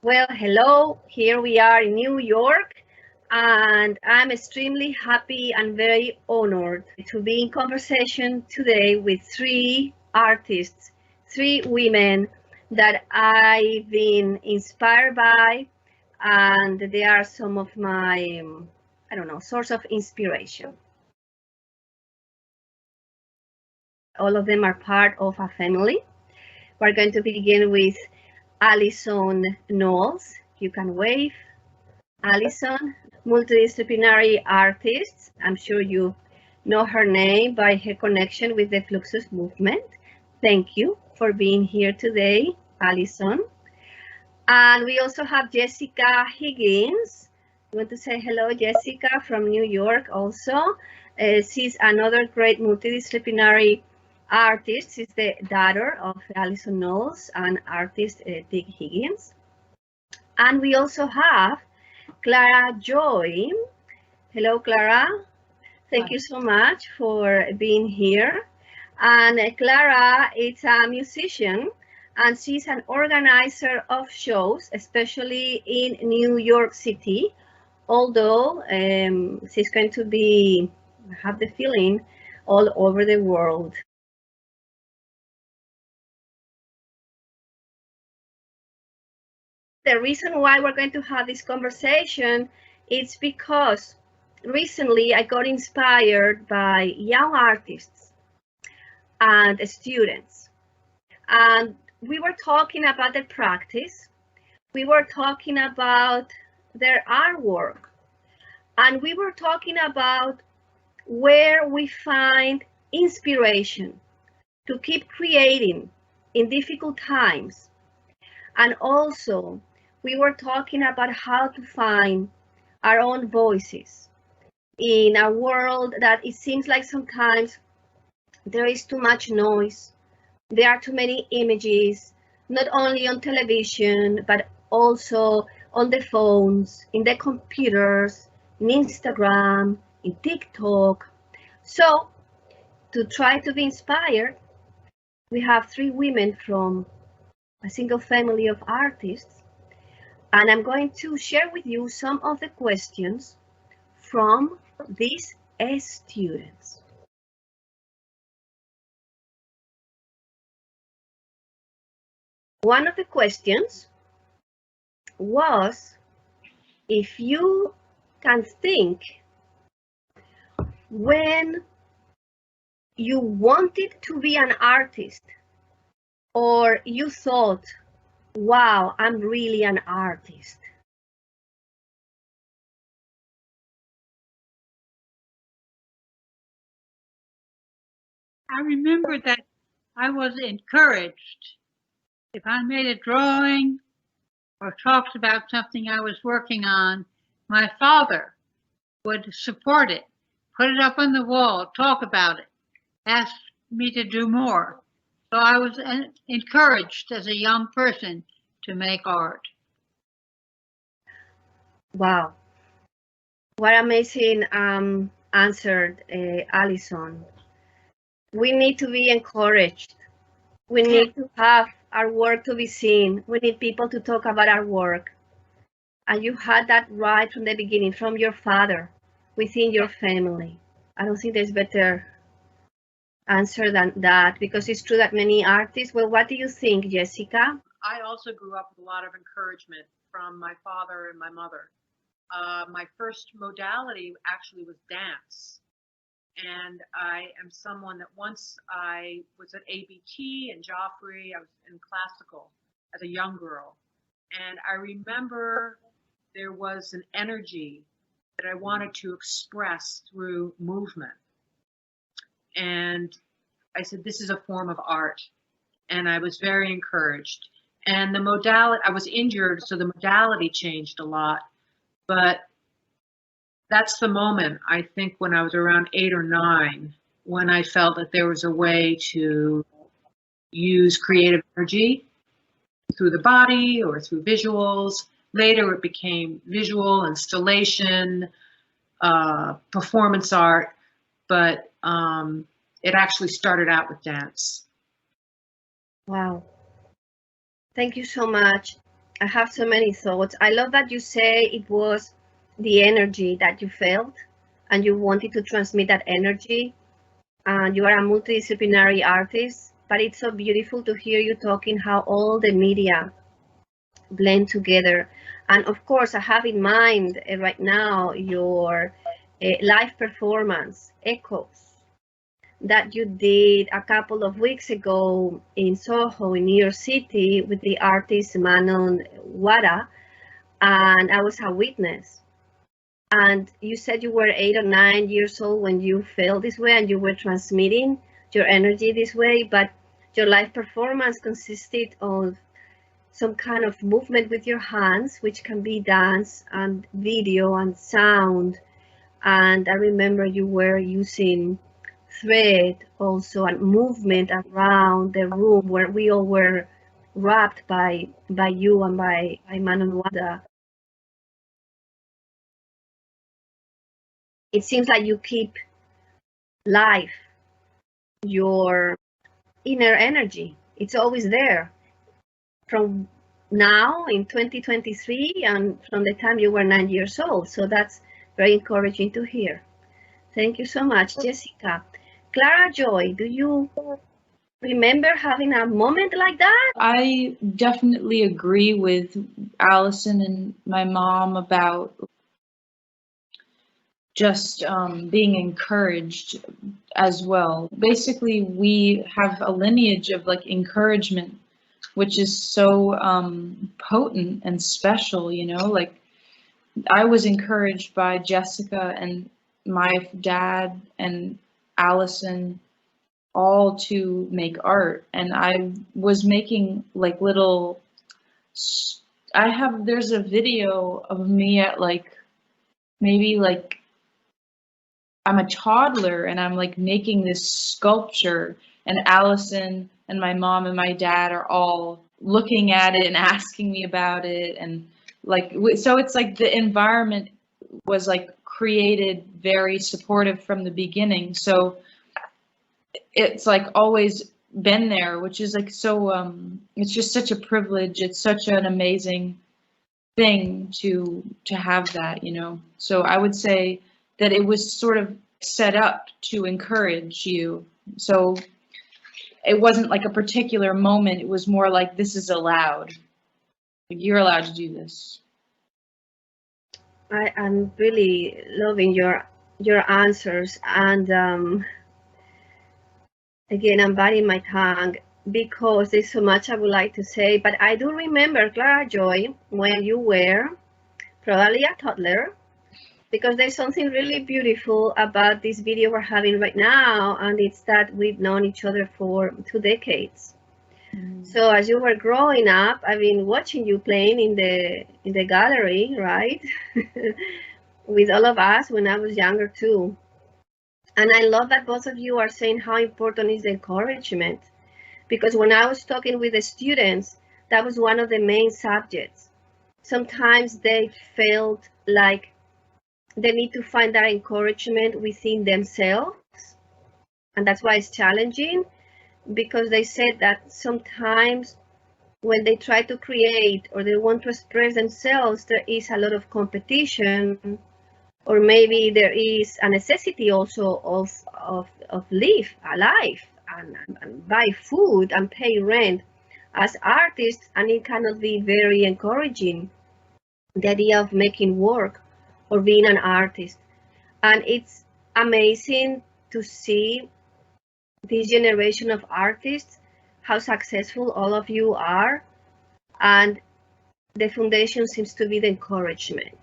Well, hello. Here we are in New York, and I'm extremely happy and very honored to be in conversation today with three artists, three women that I've been inspired by, and they are some of my, I don't know, source of inspiration. All of them are part of a family. We're going to begin with Alison Knowles. You can wave. Alison, multidisciplinary artist. I'm sure you know her name by her connection with the Fluxus movement. Thank you for being here today, Alison. And we also have Jessica Higgins. I want to say hello, Jessica, from New York also. She's another great multidisciplinary artist. She's the daughter of Alison Knowles and artist Dick Higgins. And we also have Clara Joy. Hello, Clara. Thank you so much for being here. And Clara is a musician, and she's an organizer of shows, especially in New York City, although she's going to be, I have the feeling, all over the world. The reason why we're going to have this conversation is because recently I got inspired by young artists and students. And we were talking about their practice. We were talking about their artwork. And we were talking about where we find inspiration to keep creating in difficult times. And also, we were talking about how to find our own voices in a world that it seems like sometimes there is too much noise. There are too many images, not only on television, but also on the phones, in the computers, in Instagram, in TikTok. So, to try to be inspired, we have three women from a single family of artists, and I'm going to share with you some of the questions from these students. One of the questions was if you can think when you wanted to be an artist or you thought, wow, I'm really an artist. I remember that I was encouraged. If I made a drawing or talked about something I was working on, my father would support it, put it up on the wall, talk about it, ask me to do more. So I was encouraged as a young person to make art. Wow, what amazing answered Alison. We need to be encouraged. We need to have our work to be seen. We need people to talk about our work. And you had that right from the beginning, from your father, within your family. I don't think there's better answer than that, because it's true that many artists, well, what do you think, Jessica? I also grew up with a lot of encouragement from my father and my mother. My first modality actually was dance. And I am someone that once I was at ABT and Joffrey, I was in classical as a young girl. And I remember there was an energy that I wanted to express through movement. And I said, this is a form of art. And I was very encouraged. And the modality, I was injured, so the modality changed a lot. But that's the moment, I think, when I was around 8 or 9, when I felt that there was a way to use creative energy through the body or through visuals. Later, it became visual, installation, performance art, but it actually started out with dance. Wow. Thank you so much. I have so many thoughts. I love that you say it was the energy that you felt and you wanted to transmit that energy. And you are a multidisciplinary artist, but it's so beautiful to hear you talking how all the media blend together. And of course, I have in mind right now your live performance, Echoes, that you did a couple of weeks ago in Soho, in New York City, with the artist Manon Wada, and I was a witness. And you said you were 8 or 9 years old when you felt this way and you were transmitting your energy this way, but your live performance consisted of some kind of movement with your hands, which can be dance and video and sound. And I remember you were using thread also and movement around the room where we all were wrapped by you and by Manon Wada. It seems like you keep life your inner energy. It's always there from now in 2023 and from the time you were 9 years old. So that's very encouraging to hear. Thank you so much, Jessica. Clara Joy, do you remember having a moment like that? I definitely agree with Alison and my mom about just being encouraged as well. Basically, we have a lineage of like encouragement, which is so potent and special, you know, like I was encouraged by Jessica and my dad and Alison all to make art, and I was making like little, there's a video of me at like maybe like I'm a toddler and I'm like making this sculpture, and Allison and my mom and my dad are all looking at it and asking me about it, and like so it's like the environment was like created very supportive from the beginning, so it's like always been there, which is like so it's just such a privilege. It's such an amazing thing to have that, you know. So I would say that it was sort of set up to encourage you. So it wasn't like a particular moment. It was more like, this is allowed. You're allowed to do this. I'm really loving your answers, and again, I'm biting my tongue because there's so much I would like to say, but I do remember, Clara Joy, when you were probably a toddler, because there's something really beautiful about this video we're having right now, and it's that we've known each other for 2 decades. So as you were growing up, I've been watching you playing in the gallery, right? With all of us when I was younger too. And I love that both of you are saying how important is the encouragement, because when I was talking with the students, that was one of the main subjects. Sometimes they felt like they need to find that encouragement within themselves, and that's why it's challenging, because they said that sometimes when they try to create or they want to express themselves, there is a lot of competition, or maybe there is a necessity also of live a life and buy food and pay rent as artists, and it cannot be very encouraging, the idea of making work or being an artist. And it's amazing to see this generation of artists, how successful all of you are, and the foundation seems to be the encouragement.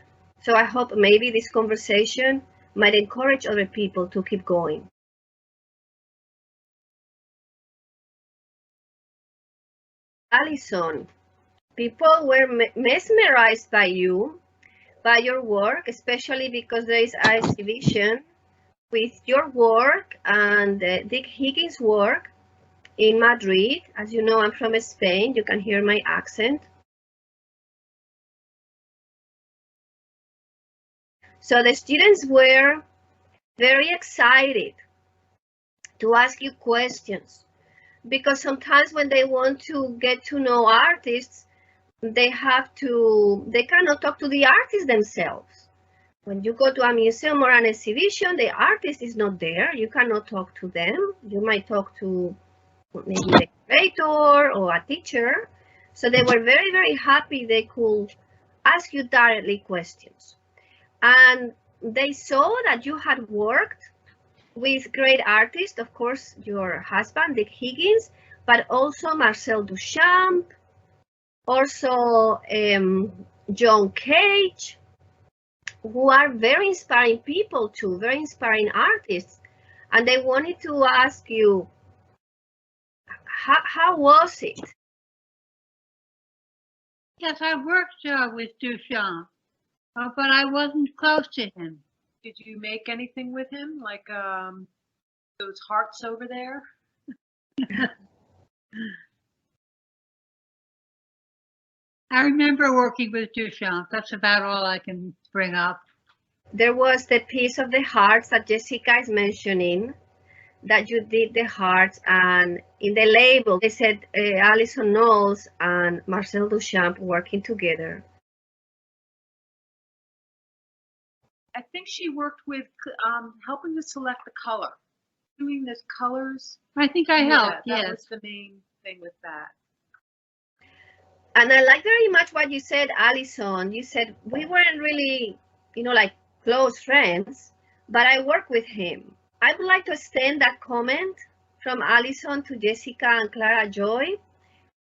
So I hope maybe this conversation might encourage other people to keep going. Alison, people were mesmerized by you, by your work, especially because there is an exhibition with your work and Dick Higgins' work in Madrid. As you know, I'm from Spain. You can hear my accent. So the students were very excited to ask you questions, because sometimes when they want to get to know artists, they cannot talk to the artists themselves. When you go to a museum or an exhibition, the artist is not there. You cannot talk to them. You might talk to maybe the curator or a teacher. So they were very, very happy they could ask you directly questions. And they saw that you had worked with great artists, of course, your husband, Dick Higgins, but also Marcel Duchamp, also John Cage, who are very inspiring people too, very inspiring artists. And they wanted to ask you, how was it? Yes, I worked with Duchamp, but I wasn't close to him. Did you make anything with him, like those hearts over there? I remember working with Duchamp. That's about all I can bring up. There was the piece of the hearts that Jessica is mentioning, that you did the hearts, and in the label they said Alison Knowles and Marcel Duchamp working together. I think she worked with helping to select the color, doing the colors. I think I helped, That yes. was the main thing with that. And I like very much what you said, Alison. You said we weren't really, like close friends, but I work with him. I would like to extend that comment from Alison to Jessica and Clara Joy.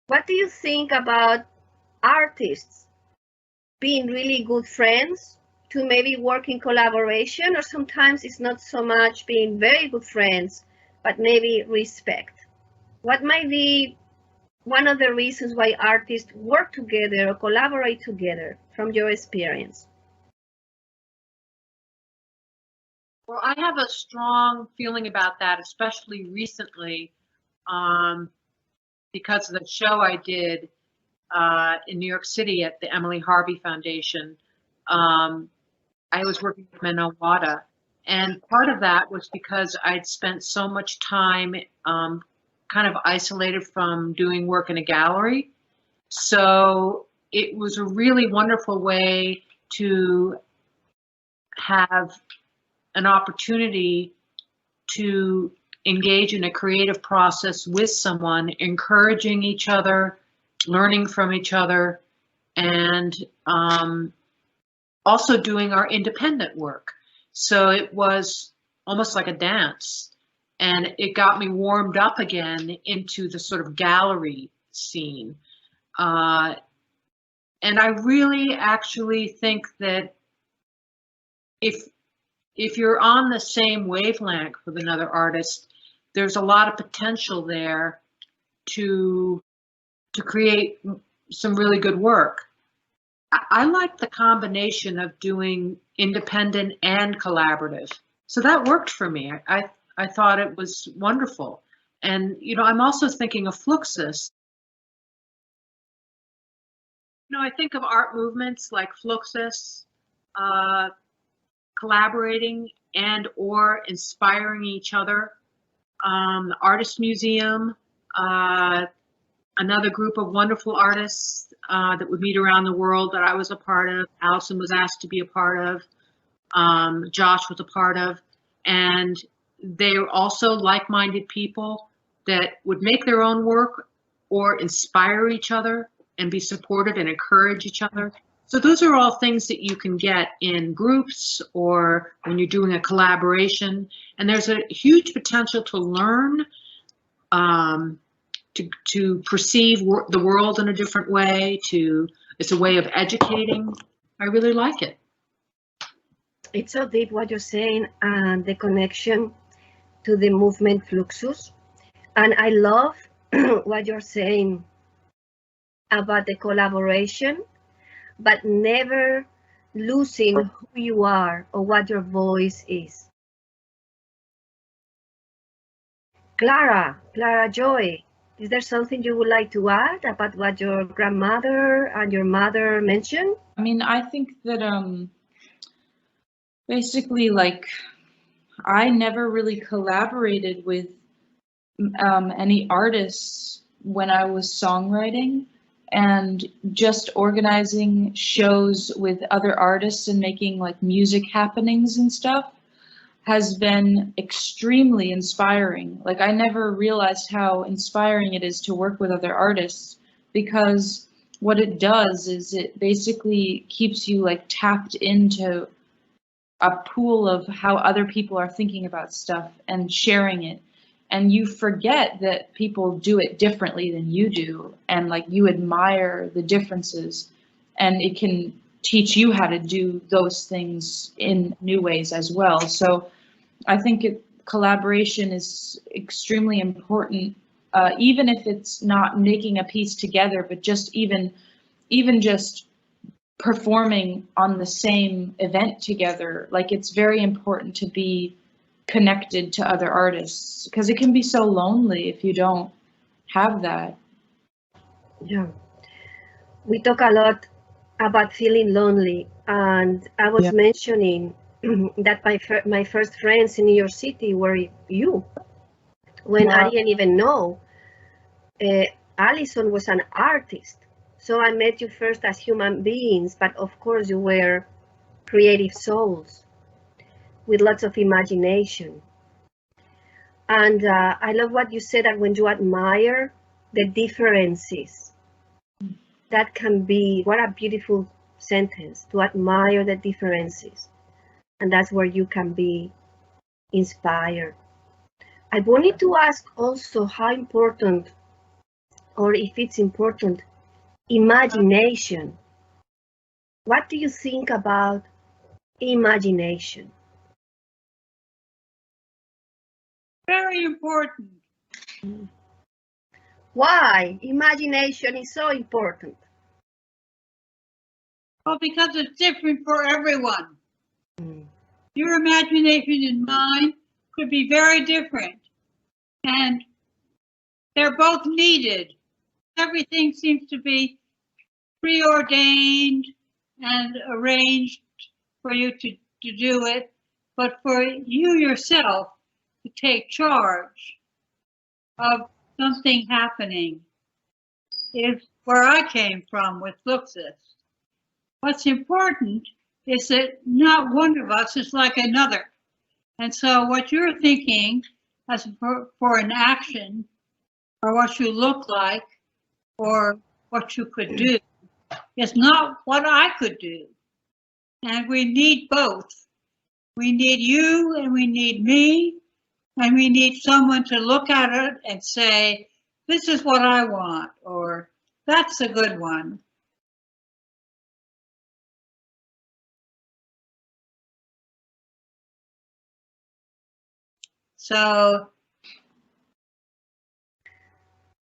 What do you think about artists being really good friends to maybe work in collaboration, or sometimes it's not so much being very good friends, but maybe respect? What might be one of the reasons why artists work together or collaborate together from your experience? Well, I have a strong feeling about that, especially recently, because of the show I did in New York City at the Emily Harvey Foundation. I was working with Manuel Wada, and part of that was because I'd spent so much time kind of isolated from doing work in a gallery. So it was a really wonderful way to have an opportunity to engage in a creative process with someone, encouraging each other, learning from each other, and also doing our independent work. So it was almost like a dance, and it got me warmed up again into the sort of gallery scene. And I really actually think that if you're on the same wavelength with another artist, there's a lot of potential there to create some really good work. I like the combination of doing independent and collaborative. So that worked for me. I thought it was wonderful. And, I'm also thinking of Fluxus. I think of art movements like Fluxus, collaborating and or inspiring each other. The Artist Museum, another group of wonderful artists that would meet around the world that I was a part of. Alison was asked to be a part of. Josh was a part of. And they were also like-minded people that would make their own work or inspire each other and be supportive and encourage each other. So those are all things that you can get in groups or when you're doing a collaboration. And there's a huge potential to learn, to perceive the world in a different way. It's a way of educating. I really like it. It's so deep what you're saying, and the connection to the movement Fluxus. And I love what you're saying about the collaboration, but never losing who you are or what your voice is. Clara Joy, is there something you would like to add about what your grandmother and your mother mentioned? I mean, I think that basically, like, I never really collaborated with any artists when I was songwriting. and just organizing shows with other artists and making like music happenings and stuff has been extremely inspiring. Like I never realized how inspiring it is to work with other artists, because what it does is it basically keeps you like tapped into a pool of how other people are thinking about stuff and sharing it. And you forget that people do it differently than you do, and like you admire the differences, and it can teach you how to do those things in new ways as well. So I think collaboration is extremely important, even if it's not making a piece together, but just even just performing on the same event together. Like it's very important to be connected to other artists, because it can be so lonely if you don't have that. Yeah. We talk a lot about feeling lonely, and I was mentioning that my first friends in New York City were you, when I didn't even know Alison was an artist. So I met you first as human beings, but of course you were creative souls with lots of imagination. And I love what you said, that when you admire the differences, that can be, what a beautiful sentence, to admire the differences. And that's where you can be inspired. I wanted to ask also how important, or if it's important, imagination. What do you think about imagination? Very important. Why imagination is so important? Well, because it's different for everyone. Mm. Your imagination and mine could be very different, and they're both needed. Everything seems to be preordained and arranged for you to do it, but for you yourself to take charge of something happening is where I came from with Fluxus. What's important is that not one of us is like another. And so what you're thinking as for an action, or what you look like, or what you could do, is not what I could do. And we need both. We need you, and we need me, and we need someone to look at it and say, this is what I want, or that's a good one. So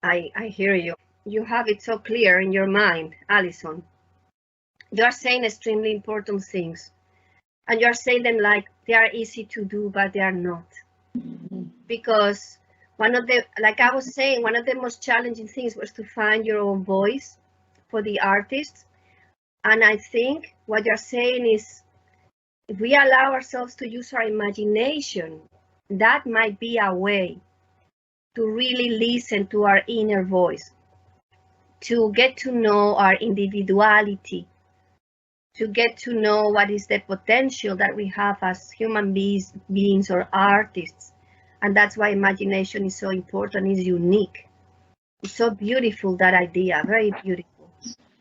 I hear you. You have it so clear in your mind, Alison. You are saying extremely important things, and you are saying them like they are easy to do, but they are not. Because one of the, like I was saying, one of the most challenging things was to find your own voice for the artists. And I think what you're saying is, if we allow ourselves to use our imagination, that might be a way to really listen to our inner voice, to get to know our individuality, to get to know what is the potential that we have as human beings or artists. And that's why imagination is so important, it's unique. It's so beautiful, that idea, very beautiful.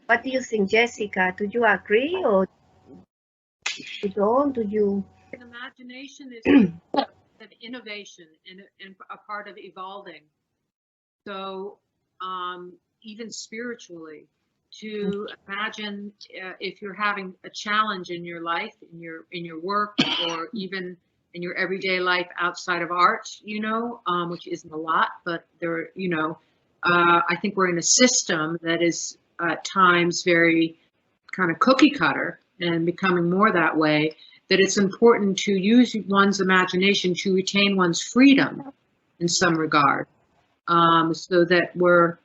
What do you think, Jessica? Do you agree, or you don't? Do you? Imagination is an innovation and a part of evolving. So even spiritually, to imagine if you're having a challenge in your life, in your work, or even in your everyday life outside of art, which isn't a lot, but there, I think we're in a system that is at times very kind of cookie cutter and becoming more that way, that it's important to use one's imagination to retain one's freedom in some regard, so that we're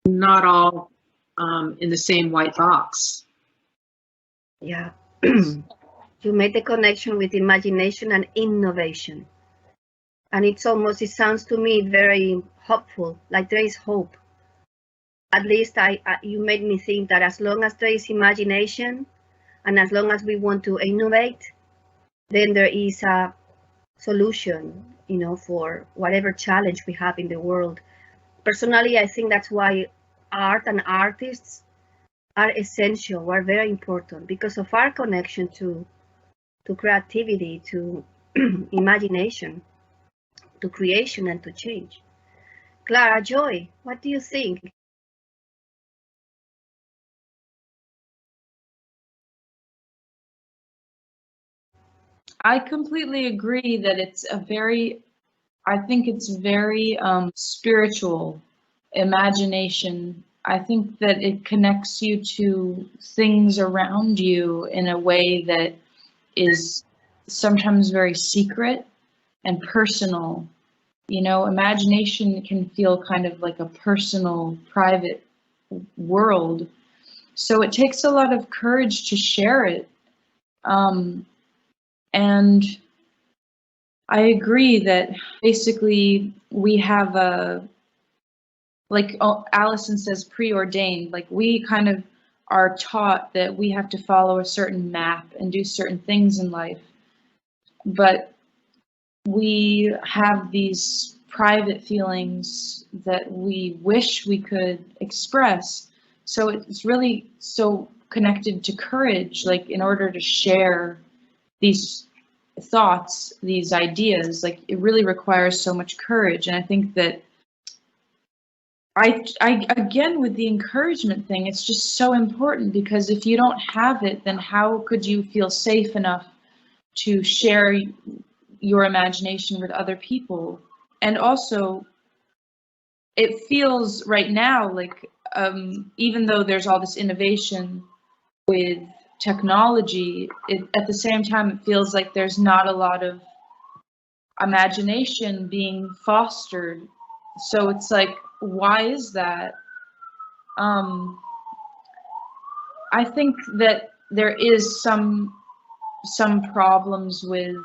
not all in the same white box. Yeah. You made the connection with imagination and innovation. And it sounds to me very hopeful, like there is hope at least you made me think that as long as there is imagination and as long as we want to innovate, then there is a solution, for whatever challenge we have in the world. Personally, I think that's why art and artists are essential, are very important, because of our connection to creativity, to imagination, to creation, and to change. Clara Joy, what do you think? I completely agree that I think it's very spiritual imagination. I think that it connects you to things around you in a way that is sometimes very secret and personal. Imagination can feel kind of like a personal, private world. So it takes a lot of courage to share it. And I agree that basically we have like Alison says, preordained. Like we kind of are taught that we have to follow a certain map and do certain things in life. But we have these private feelings that we wish we could express. So it's really so connected to courage, like in order to share these thoughts, these ideas, like it really requires so much courage. And I think that I again, with the encouragement thing, it's just so important, because if you don't have it, then how could you feel safe enough to share your imagination with other people? And also, it feels right now like even though there's all this innovation with technology, at the same time it feels like there's not a lot of imagination being fostered. So it's like, why is that? I think that there is some problems with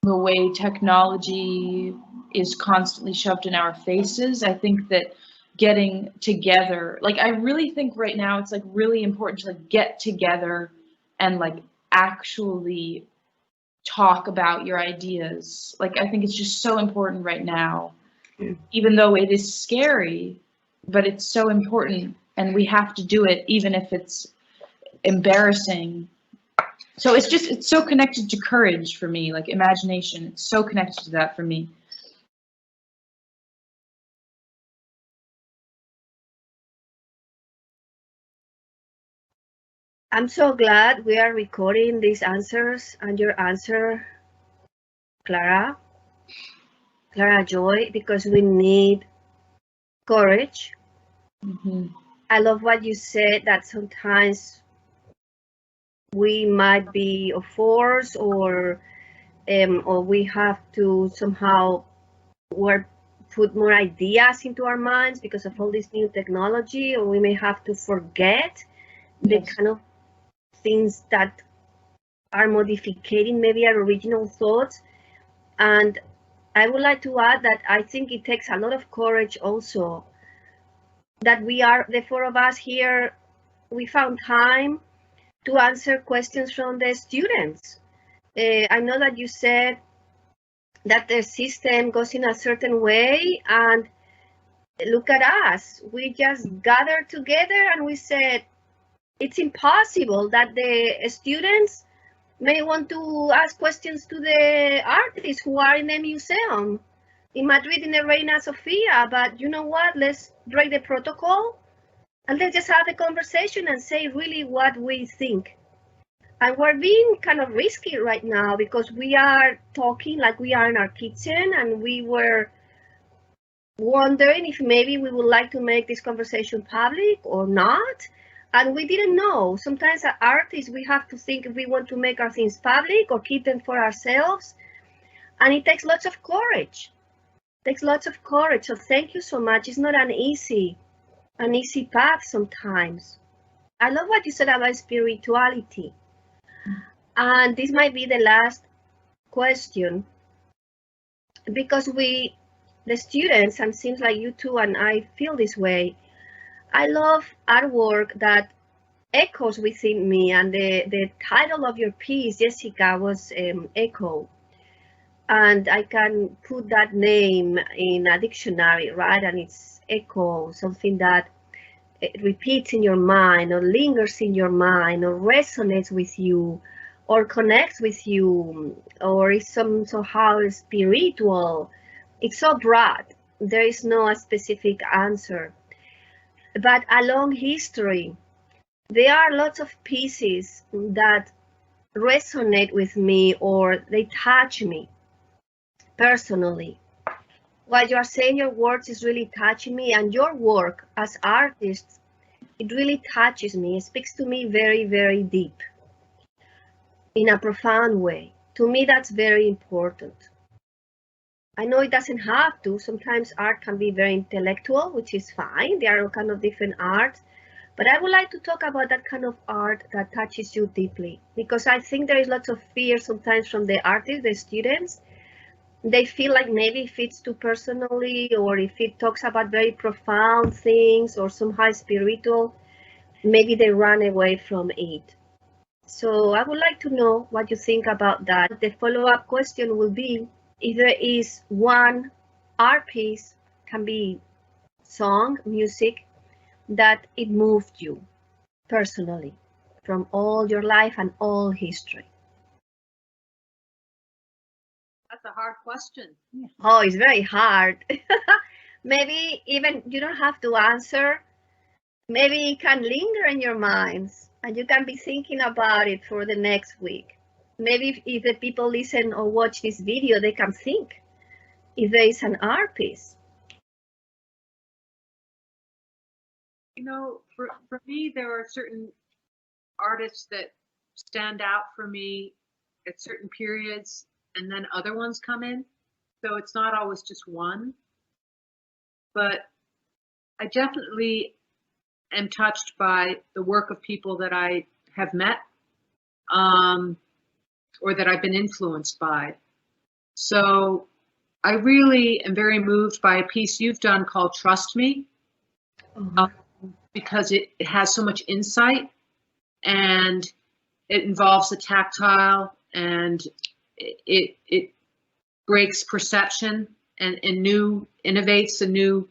the way technology is constantly shoved in our faces. I think that getting together, like I really think right now it's like really important to like get together and like actually talk about your ideas. Like I think it's just so important right now, even though it is scary, but it's so important, and we have to do it even if it's embarrassing. So it's so connected to courage for me, like imagination. It's so connected to that for me. I'm so glad we are recording these answers and your answer, Clara Joy, because we need courage. Mm-hmm. I love what you said, that sometimes we might be a force, or we have to somehow put more ideas into our minds because of all this new technology, or we may have to forget the kind of things that are modifying maybe our original thoughts. And I would like to add that I think it takes a lot of courage also, that we are, the four of us here, we found time to answer questions from the students. I know that you said that the system goes in a certain way, and look at us. We just gathered together and we said, it's impossible that the students may want to ask questions to the artists who are in the museum in Madrid in the Reina Sofia. But you know what? Let's break the protocol and let's just have a conversation and say really what we think. And we're being kind of risky right now because we are talking like we are in our kitchen, and we were wondering if maybe we would like to make this conversation public or not. And we didn't know. Sometimes as artists, we have to think if we want to make our things public or keep them for ourselves. And it takes lots of courage. It takes lots of courage. So thank you so much. It's not an easy path sometimes. I love what you said about spirituality. And this might be the last question, because we the students, and seems like you too, and I feel this way. I love artwork that echoes within me, and the title of your piece, Jessica, was Echo. And I can put that name in a dictionary, right? And it's echo, something that it repeats in your mind or lingers in your mind or resonates with you or connects with you or is somehow spiritual. It's so broad. There is no specific answer. But along history, there are lots of pieces that resonate with me or they touch me personally. What you are saying, your words is really touching me, and your work as artists, it really touches me. It speaks to me very, very deep in a profound way. To me, that's very important. I know it doesn't have to. Sometimes art can be very intellectual, which is fine. There are kind of different arts. But I would like to talk about that kind of art that touches you deeply, because I think there is lots of fear sometimes from the artists, the students. They feel like maybe if it's too personally or if it talks about very profound things or somehow spiritual, maybe they run away from it. So I would like to know what you think about that. The follow-up question will be if there is one art piece, can be song, music, that it moved you personally from all your life and all history. That's a hard question. Oh, it's very hard. Maybe even you don't have to answer. Maybe it can linger in your minds and you can be thinking about it for the next week. Maybe if the people listen or watch this video, they can think if there is an art piece. You know, for me, there are certain artists that stand out for me at certain periods, and then other ones come in. So it's not always just one. But I definitely am touched by the work of people that I have met or that I've been influenced by. So I really am very moved by a piece you've done called Trust Me, because it has so much insight and it involves the tactile and it breaks perception and innovates a new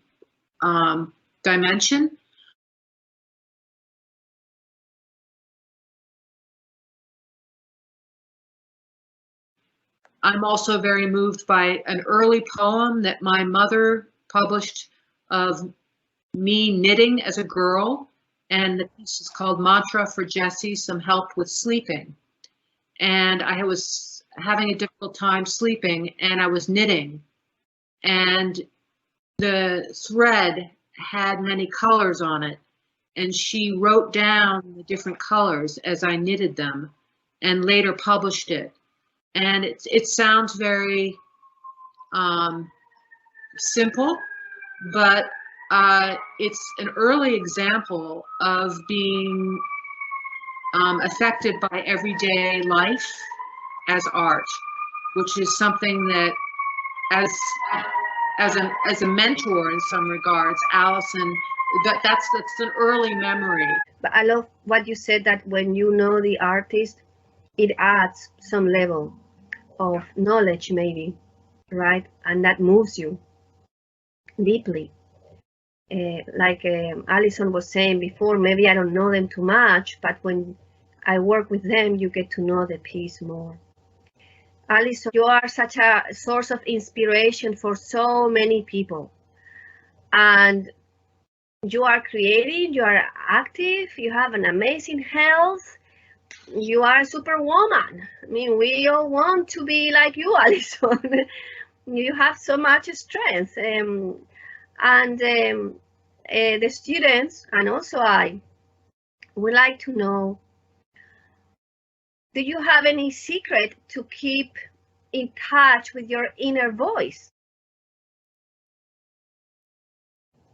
dimension. I'm also very moved by an early poem that my mother published of me knitting as a girl, and the piece is called Mantra for Jessie, Some Help with Sleeping. And I was having a difficult time sleeping, and I was knitting, and the thread had many colors on it, and she wrote down the different colors as I knitted them and later published it. And it sounds very simple, but it's an early example of being affected by everyday life as art, which is something that as a mentor in some regards, Alison, that's an early memory. But I love what you said, that when you know the artist, it adds some level of knowledge maybe, right? And that moves you deeply. Like Alison was saying before, maybe I don't know them too much, but when I work with them, you get to know the piece more. Alison, you are such a source of inspiration for so many people. And you are creative, you are active, you have an amazing health. You are a superwoman. I mean, we all want to be like you, Alison. You have so much strength. The students, and also I, would like to know, do you have any secret to keep in touch with your inner voice?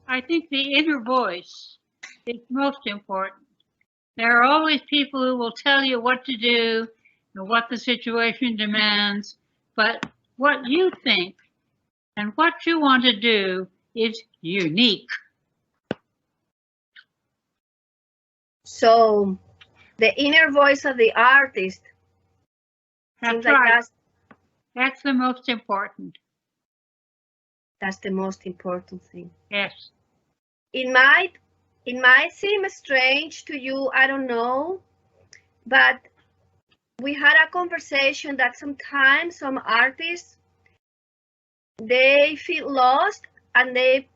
I think the inner voice is most important. There are always people who will tell you what to do and what the situation demands, but what you think And what you want to do is unique. So the inner voice of the artist seems That's like right. That's the most important. that's the most important thing. Yes. It might seem strange to you, I don't know, but we had a conversation that sometimes some artists, they feel lost and they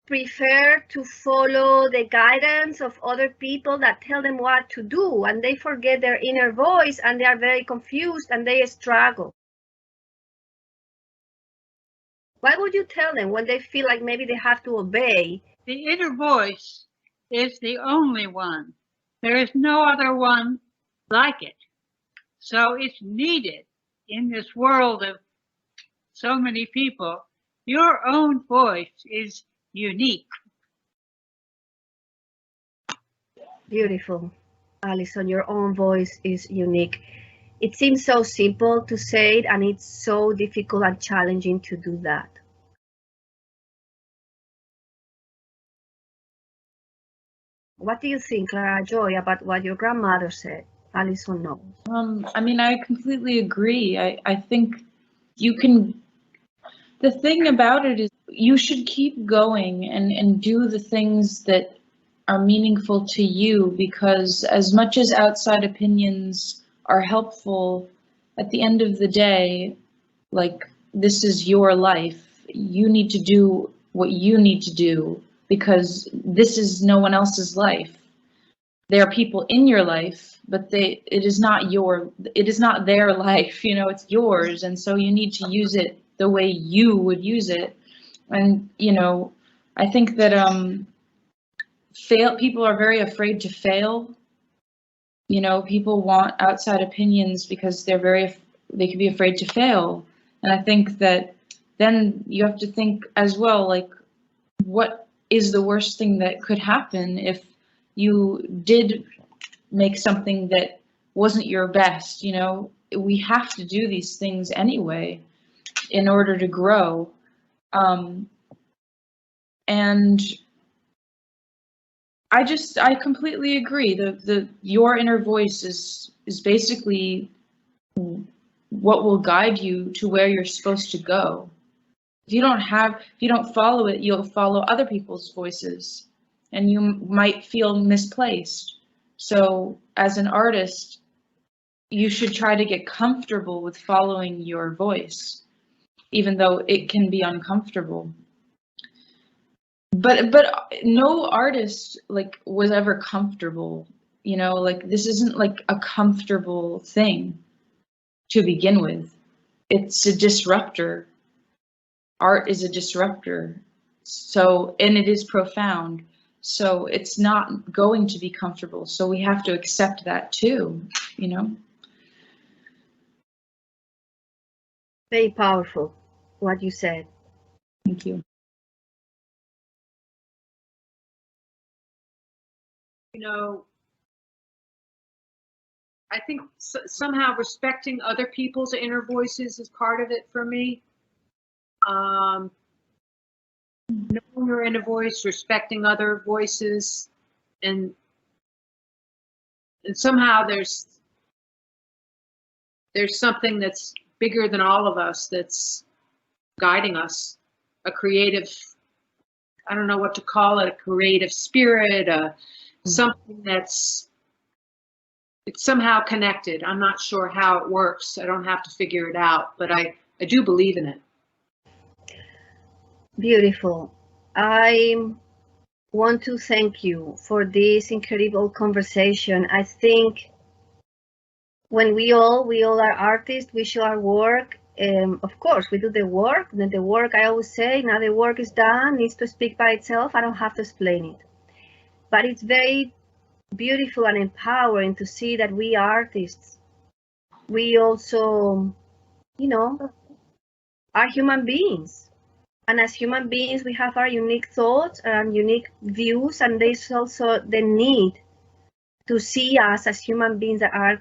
prefer to follow the guidance of other people that tell them what to do, and they forget their inner voice and they are very confused and they struggle. What would you tell them when they feel like maybe they have to obey? The inner voice is the only one. There is no other one like it. So it's needed in this world of so many people. Your own voice is unique. Beautiful. Alison, your own voice is unique. It seems so simple to say it, and it's so difficult and challenging to do that. What do you think, Clara Joy, about what your grandmother said, Alison Knowles? I mean, I completely agree. I think you can, the thing about it is you should keep going and do the things that are meaningful to you, because as much as outside opinions are helpful, at the end of the day, like, this is your life. You need to do what you need to do, because this is no one else's life. There are people in your life, but it is not their life, you know, it's yours. And so you need to use it the way you would use it. And, you know, I think that people are very afraid to fail. You know, people want outside opinions because they can be afraid to fail. And I think that then you have to think as well, like, what is the worst thing that could happen if you did make something that wasn't your best? You know, we have to do these things anyway in order to grow. And I completely agree. Your inner voice is basically what will guide you to where you're supposed to go. If you don't follow it, you'll follow other people's voices, and you might feel misplaced. So as an artist, you should try to get comfortable with following your voice, even though it can be uncomfortable. But no artist like was ever comfortable, you know, like this isn't like a comfortable thing to begin with. It's a disruptor. Art is a disruptor. So, and it is profound. So it's not going to be comfortable. So we have to accept that too, you know. Very powerful, what you said. Thank you. You know, I think somehow respecting other people's inner voices is part of it for me. Knowing your inner voice, respecting other voices, and somehow there's something that's bigger than all of us that's guiding us, a creative, I don't know what to call it, a creative spirit, something it's somehow connected. I'm not sure how it works. I don't have to figure it out, but I do believe in it. Beautiful. I want to thank you for this incredible conversation. I think when we all are artists, we show our work. Of course, we do the work. Then the work, I always say, now the work is done, needs to speak by itself. I don't have to explain it. But it's very beautiful and empowering to see that we artists, we also, you know, are human beings. And as human beings, we have our unique thoughts and unique views, and there's also the need to see us as human beings that are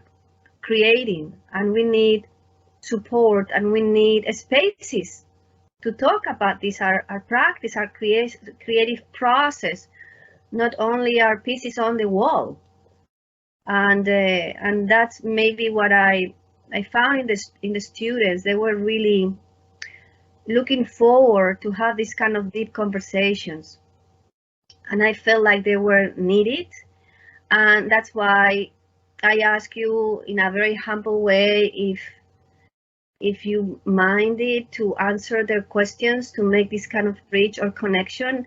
creating, and we need support and we need spaces to talk about this, our practice, our creative process, not only our pieces on the wall. And that's maybe what I found in the students. They were really looking forward to have this kind of deep conversations, and I felt like they were needed. And that's why I ask you in a very humble way if you minded to answer their questions, to make this kind of bridge or connection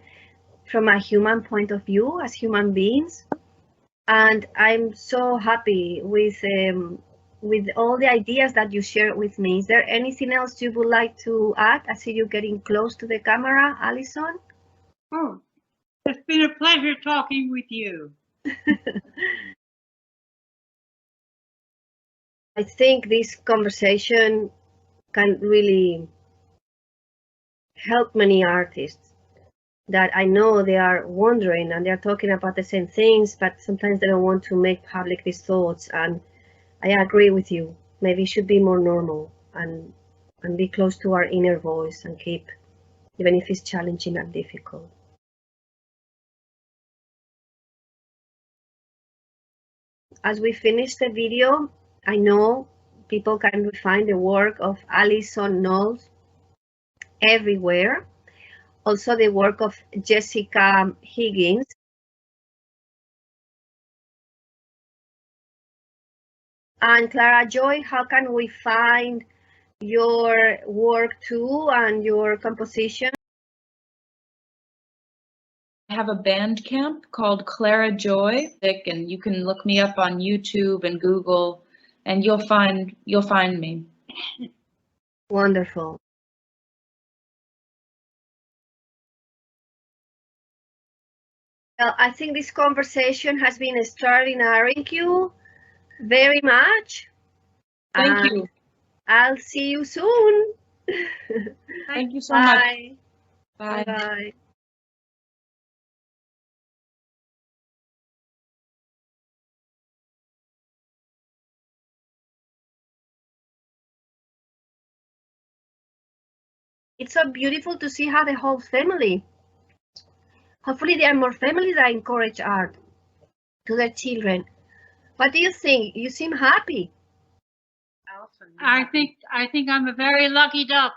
from a human point of view as human beings. And I'm so happy with all the ideas that you shared with me. Is there anything else you would like to add? I see you getting close to the camera, Alison. Oh, it's been a pleasure talking with you. I think this conversation can really help many artists that I know they are wondering and they're talking about the same things, but sometimes they don't want to make public these thoughts. And I agree with you. Maybe it should be more normal and be close to our inner voice and keep, even if it's challenging and difficult. As we finish the video, I know people can find the work of Alison Knowles everywhere. Also the work of Jessica Higgins. And Clara Joy, how can we find your work too and your composition? I have a band camp called Clara Joy, and you can look me up on YouTube and Google, and you'll find me. Wonderful. Well, I think this conversation has been extraordinary. Thank you very much. Thank you. I'll see you soon. Thank you so much. Bye. Bye. Bye. It's so beautiful to see how the whole family, hopefully there are more families that encourage art to their children. What do you think? You seem happy. Alison, I think I'm a very lucky duck.